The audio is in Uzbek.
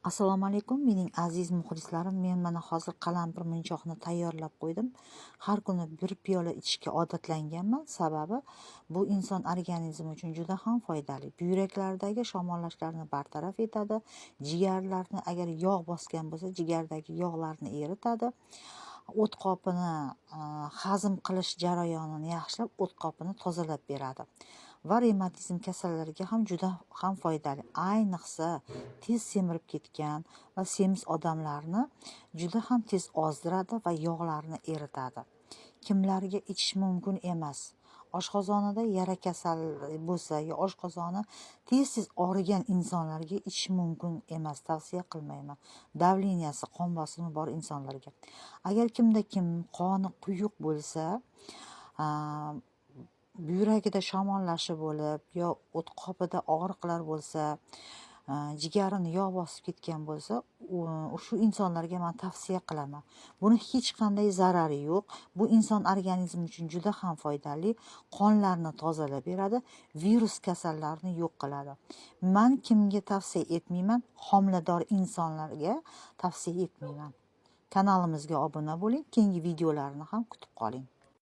Assalomu alaykum, mening aziz muxlislarim. Men mana hozir qalampir munchoqni tayyorlab qo'ydim. Har kuni bir piyola ichishga odatlanganman. Sababi bu inson organizmi uchun juda ham foydali. Buyraklardagi shamollashlarni bartaraf etadi. Jigarlarni agar yog' bosgan bo'lsa, jigardagi yog'larni eritadi. O't qopini hazm qilish jarayonini yaxshilab, o't qopini tozalab beradi. Va revmatizm kasallariga ham juda ham foydali. Ayniqsa tez semirib ketgan va semiz odamlarni juda ham tez ozdiradi va yog'larni eritadi. Kimlarga ichish mumkin emas? Oshqozonida yara kasali bo'lsa, yo oshqozoni tez og'rigan insonlarga ichish mumkin emas, tavsiya qilmayman. Davleniyasi, qon bosimi bor insonlarga. Agar kimda qoni quyuq bo'lsa, buyuragida shamollashi bo'lib, yo o't qopida og'riqlar bo'lsa, jigarini yog' bosib ketgan bo'lsa, shu insonlarga men tavsiya qilaman. Buni hech qanday zarari yo'q. Bu inson organizmi uchun juda ham foydali. Qonlarni tozalab beradi, virus kasallarni yo'q qiladi. Men kimga tavsiya etmayman? Homilador insonlarga tavsiya etmayman. Kanalimizga obuna bo'ling, keyingi videolarni ham kutib qoling.